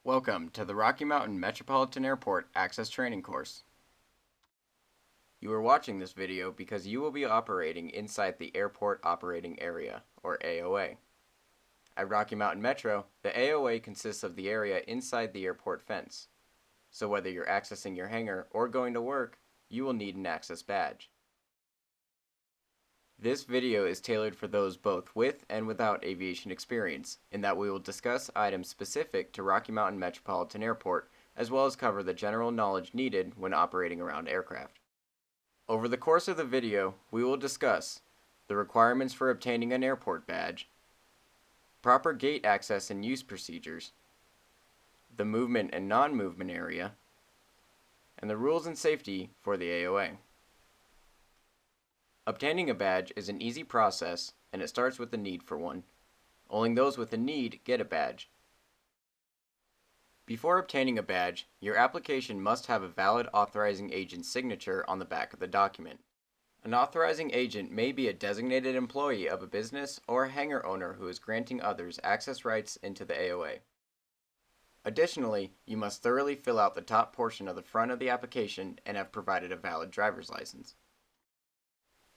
Welcome to the Rocky Mountain Metropolitan Airport Access Training Course. You are watching this video because you will be operating inside the Airport Operating Area, or AOA. At Rocky Mountain Metro, the AOA consists of the area inside the airport fence. So whether you're accessing your hangar or going to work, you will need an access badge. This video is tailored for those both with and without aviation experience, in that we will discuss items specific to Rocky Mountain Metropolitan Airport, as well as cover the general knowledge needed when operating around aircraft. Over the course of the video, we will discuss the requirements for obtaining an airport badge, proper gate access and use procedures, the movement and non-movement area, and the rules and safety for the AOA. Obtaining a badge is an easy process, and it starts with the need for one. Only those with a need get a badge. Before obtaining a badge, your application must have a valid authorizing agent's signature on the back of the document. An authorizing agent may be a designated employee of a business or a hangar owner who is granting others access rights into the AOA. Additionally, you must thoroughly fill out the top portion of the front of the application and have provided a valid driver's license.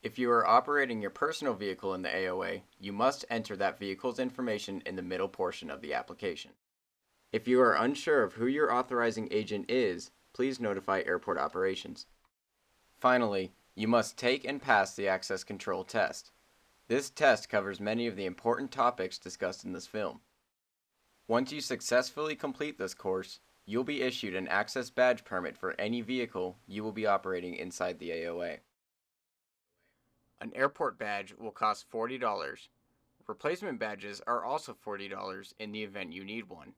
If you are operating your personal vehicle in the AOA, you must enter that vehicle's information in the middle portion of the application. If you are unsure of who your authorizing agent is, please notify Airport Operations. Finally, you must take and pass the access control test. This test covers many of the important topics discussed in this film. Once you successfully complete this course, you'll be issued an access badge permit for any vehicle you will be operating inside the AOA. An airport badge will cost $40. Replacement badges are also $40 in the event you need one.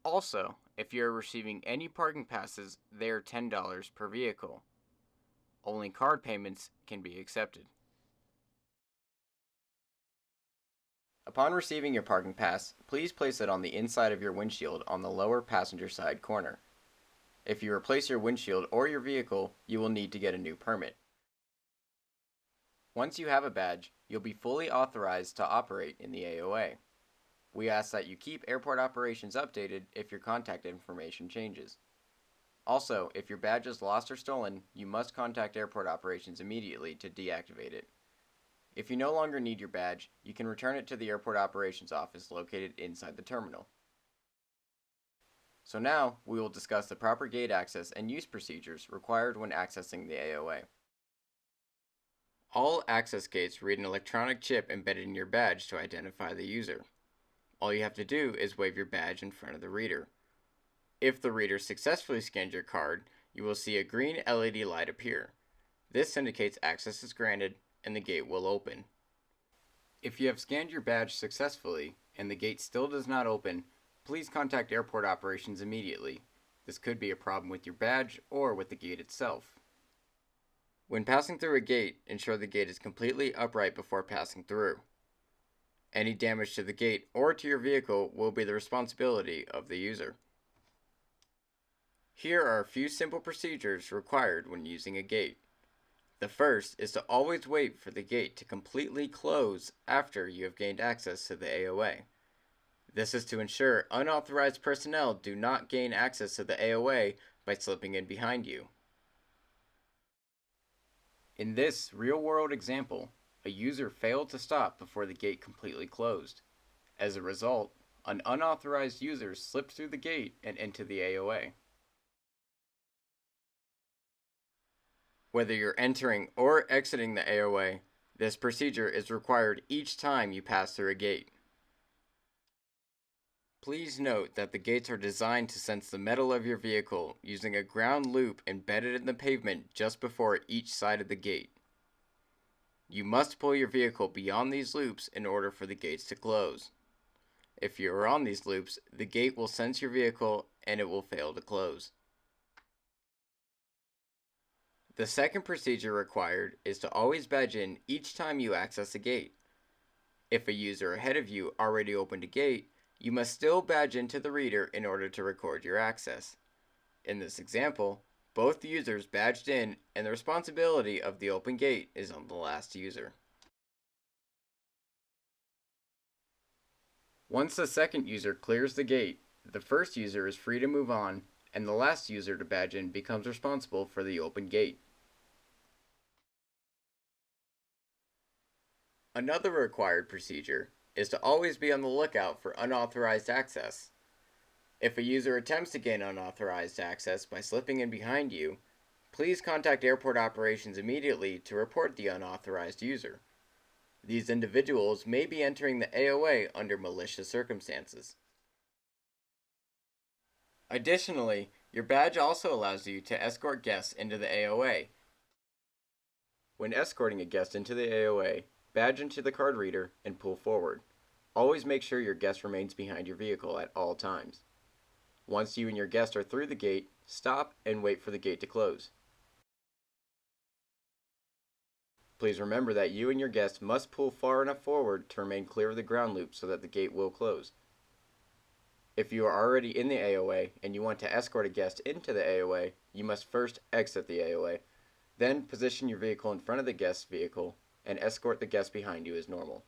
Also, if you are receiving any parking passes, they are $10 per vehicle. Only card payments can be accepted. Upon receiving your parking pass, please place it on the inside of your windshield on the lower passenger side corner. If you replace your windshield or your vehicle, you will need to get a new permit. Once you have a badge, you'll be fully authorized to operate in the AOA. We ask that you keep airport operations updated if your contact information changes. Also, if your badge is lost or stolen, you must contact airport operations immediately to deactivate it. If you no longer need your badge, you can return it to the airport operations office located inside the terminal. So now, we will discuss the proper gate access and use procedures required when accessing the AOA. All access gates read an electronic chip embedded in your badge to identify the user. All you have to do is wave your badge in front of the reader. If the reader successfully scans your card, you will see a green LED light appear. This indicates access is granted and the gate will open. If you have scanned your badge successfully and the gate still does not open, please contact airport operations immediately. This could be a problem with your badge or with the gate itself. When passing through a gate, ensure the gate is completely upright before passing through. Any damage to the gate or to your vehicle will be the responsibility of the user. Here are a few simple procedures required when using a gate. The first is to always wait for the gate to completely close after you have gained access to the AOA. This is to ensure unauthorized personnel do not gain access to the AOA by slipping in behind you. In this real-world example, a user failed to stop before the gate completely closed. As a result, an unauthorized user slipped through the gate and into the AOA. Whether you're entering or exiting the AOA, this procedure is required each time you pass through a gate. Please note that the gates are designed to sense the metal of your vehicle using a ground loop embedded in the pavement just before each side of the gate. You must pull your vehicle beyond these loops in order for the gates to close. If you are on these loops, the gate will sense your vehicle and it will fail to close. The second procedure required is to always badge in each time you access a gate. If a user ahead of you already opened a gate, you must still badge into the reader in order to record your access. In this example, both users badged in and the responsibility of the open gate is on the last user. Once the second user clears the gate, The first user is free to move on, and the last user to badge in becomes responsible for the open gate. Another required procedure is to always be on the lookout for unauthorized access. If a user attempts to gain unauthorized access by slipping in behind you, please contact airport operations immediately to report the unauthorized user. These individuals may be entering the AOA under malicious circumstances. Additionally, your badge also allows you to escort guests into the AOA. When escorting a guest into the AOA, badge into the card reader and pull forward. Always make sure your guest remains behind your vehicle at all times. Once you and your guest are through the gate, stop and wait for the gate to close. Please remember that you and your guest must pull far enough forward to remain clear of the ground loop so that the gate will close. If you are already in the AOA and you want to escort a guest into the AOA, you must first exit the AOA, then position your vehicle in front of the guest's vehicle and escort the guest behind you as normal.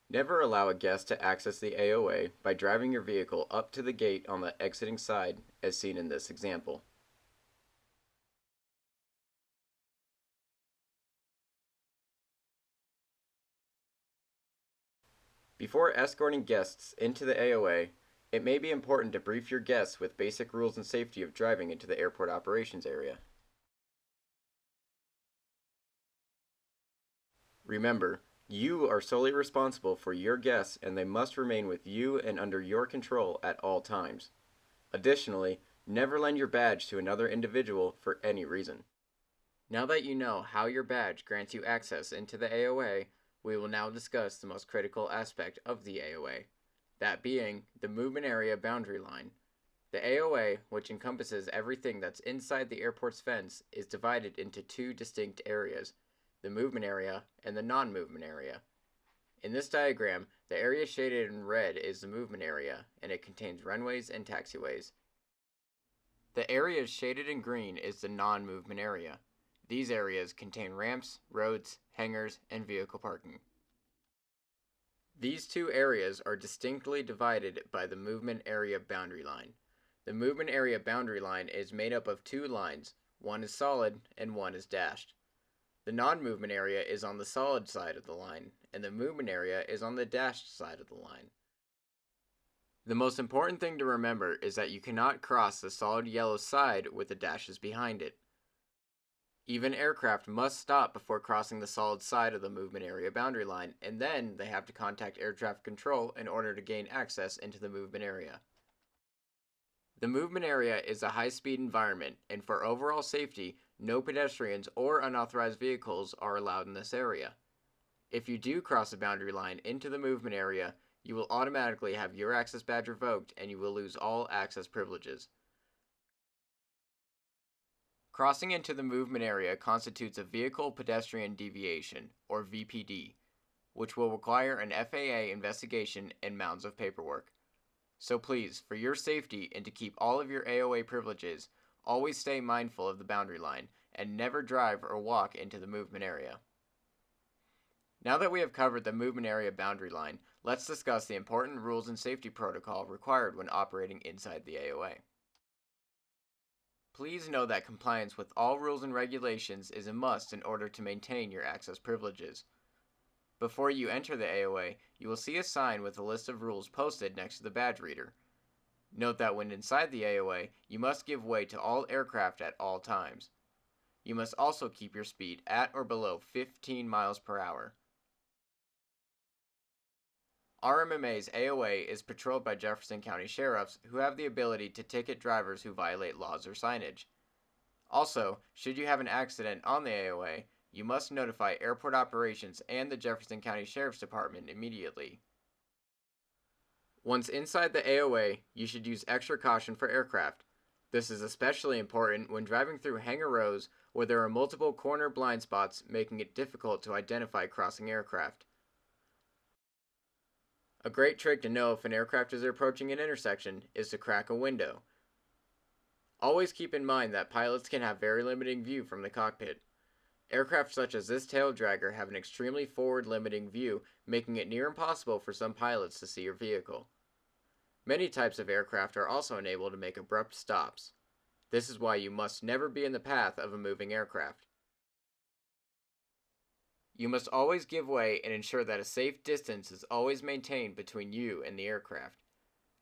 Never allow a guest to access the AOA by driving your vehicle up to the gate on the exiting side as seen in this example. Before escorting guests into the AOA, it may be important to brief your guests with basic rules and safety of driving into the airport operations area. Remember, you are solely responsible for your guests and they must remain with you and under your control at all times. Additionally, never lend your badge to another individual for any reason. Now that you know how your badge grants you access into the AOA, we will now discuss the most critical aspect of the AOA, that being the movement area boundary line. The AOA, which encompasses everything that's inside the airport's fence, is divided into two distinct areas, the movement area and the non-movement area. In this diagram, the area shaded in red is the movement area, and it contains runways and taxiways. The area shaded in green is the non-movement area. These areas contain ramps, roads, hangars, and vehicle parking. These two areas are distinctly divided by the movement area boundary line. The movement area boundary line is made up of two lines, one is solid and one is dashed. The non-movement area is on the solid side of the line, and the movement area is on the dashed side of the line. The most important thing to remember is that you cannot cross the solid yellow side with the dashes behind it. Even aircraft must stop before crossing the solid side of the movement area boundary line, and then they have to contact air traffic control in order to gain access into the movement area. The movement area is a high-speed environment, and for overall safety, no pedestrians or unauthorized vehicles are allowed in this area. If you do cross the boundary line into the movement area, you will automatically have your access badge revoked and you will lose all access privileges. Crossing into the movement area constitutes a vehicle pedestrian deviation, or VPD, which will require an FAA investigation and mounds of paperwork. So please, for your safety and to keep all of your AOA privileges, always stay mindful of the boundary line and never drive or walk into the movement area. Now that we have covered the movement area boundary line, let's discuss the important rules and safety protocol required when operating inside the AOA. Please know that compliance with all rules and regulations is a must in order to maintain your access privileges. Before you enter the AOA, you will see a sign with a list of rules posted next to the badge reader. Note that when inside the AOA, you must give way to all aircraft at all times. You must also keep your speed at or below 15 miles per hour. RMMA's AOA is patrolled by Jefferson County Sheriffs who have the ability to ticket drivers who violate laws or signage. Also, should you have an accident on the AOA, you must notify airport operations and the Jefferson County Sheriff's Department immediately. Once inside the AOA, you should use extra caution for aircraft. This is especially important when driving through hangar rows where there are multiple corner blind spots, making it difficult to identify crossing aircraft. A great trick to know if an aircraft is approaching an intersection is to crack a window. Always keep in mind that pilots can have very limiting view from the cockpit. Aircraft such as this tail dragger have an extremely forward limiting view, making it near impossible for some pilots to see your vehicle. Many types of aircraft are also unable to make abrupt stops. This is why you must never be in the path of a moving aircraft. You must always give way and ensure that a safe distance is always maintained between you and the aircraft.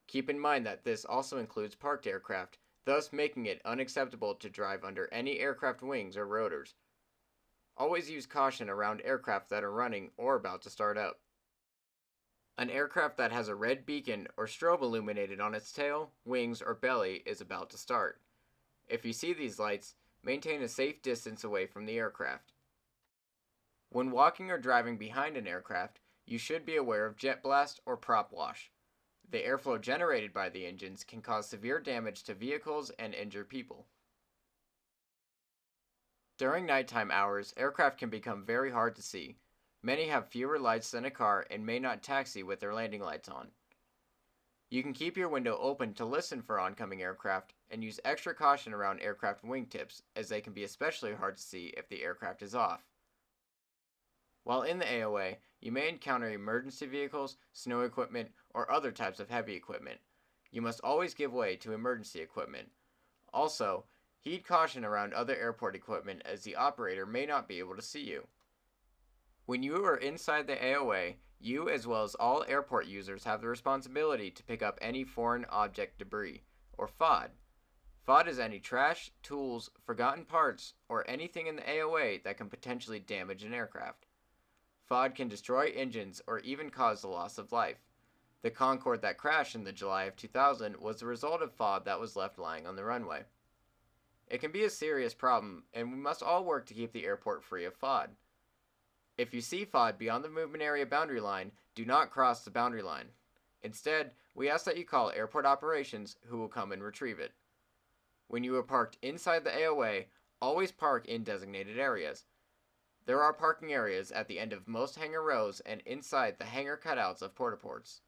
Keep in mind that this also includes parked aircraft, thus making it unacceptable to drive under any aircraft wings or rotors. Always use caution around aircraft that are running or about to start up. An aircraft that has a red beacon or strobe illuminated on its tail, wings, or belly is about to start. If you see these lights, maintain a safe distance away from the aircraft. When walking or driving behind an aircraft, you should be aware of jet blast or prop wash. The airflow generated by the engines can cause severe damage to vehicles and injure people. During nighttime hours, aircraft can become very hard to see. Many have fewer lights than a car and may not taxi with their landing lights on. You can keep your window open to listen for oncoming aircraft and use extra caution around aircraft wingtips, as they can be especially hard to see if the aircraft is off. While in the AOA, you may encounter emergency vehicles, snow equipment, or other types of heavy equipment. You must always give way to emergency equipment. Also, heed caution around other airport equipment, as the operator may not be able to see you. When you are inside the AOA, you as well as all airport users have the responsibility to pick up any foreign object debris, or FOD. FOD is any trash, tools, forgotten parts, or anything in the AOA that can potentially damage an aircraft. FOD can destroy engines or even cause the loss of life. The Concorde that crashed in the July of 2000 was the result of FOD that was left lying on the runway. It can be a serious problem, and we must all work to keep the airport free of FOD. If you see FOD beyond the movement area boundary line, do not cross the boundary line. Instead, we ask that you call airport operations, who will come and retrieve it. When you are parked inside the AOA, always park in designated areas. There are parking areas at the end of most hangar rows and inside the hangar cutouts of portaports.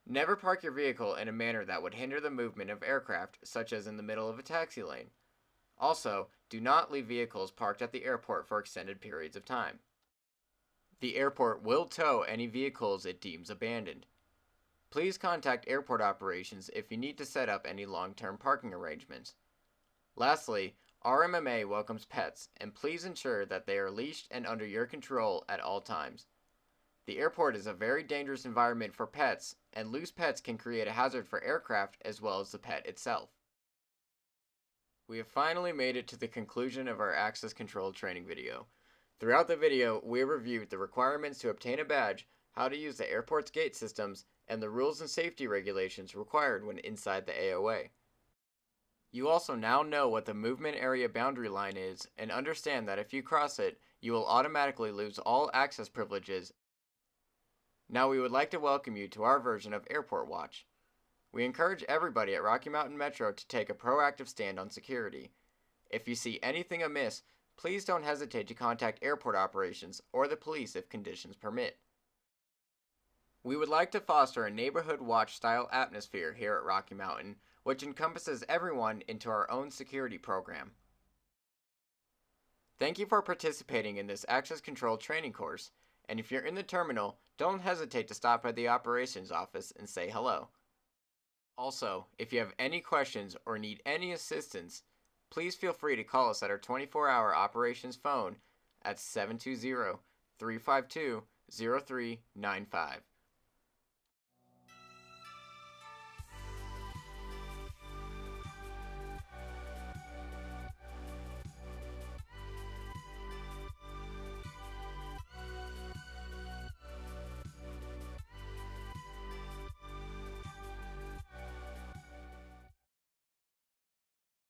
Never park your vehicle in a manner that would hinder the movement of aircraft, such as in the middle of a taxi lane. Also, do not leave vehicles parked at the airport for extended periods of time. The airport will tow any vehicles it deems abandoned. Please contact airport operations if you need to set up any long-term parking arrangements. Lastly, RMMA welcomes pets, and please ensure that they are leashed and under your control at all times. The airport is a very dangerous environment for pets, and loose pets can create a hazard for aircraft as well as the pet itself. We have finally made it to the conclusion of our access control training video. Throughout the video, we reviewed the requirements to obtain a badge, how to use the airport's gate systems, and the rules and safety regulations required when inside the AOA. You also now know what the movement area boundary line is and understand that if you cross it, you will automatically lose all access privileges. Now we would like to welcome you to our version of Airport Watch. We encourage everybody at Rocky Mountain Metro to take a proactive stand on security. If you see anything amiss, please don't hesitate to contact airport operations or the police if conditions permit. We would like to foster a neighborhood watch style atmosphere here at Rocky Mountain, which encompasses everyone into our own security program. Thank you for participating in this access control training course, and if you're in the terminal, don't hesitate to stop by the operations office and say hello. Also, if you have any questions or need any assistance, please feel free to call us at our 24-hour operations phone at 720-352-0395.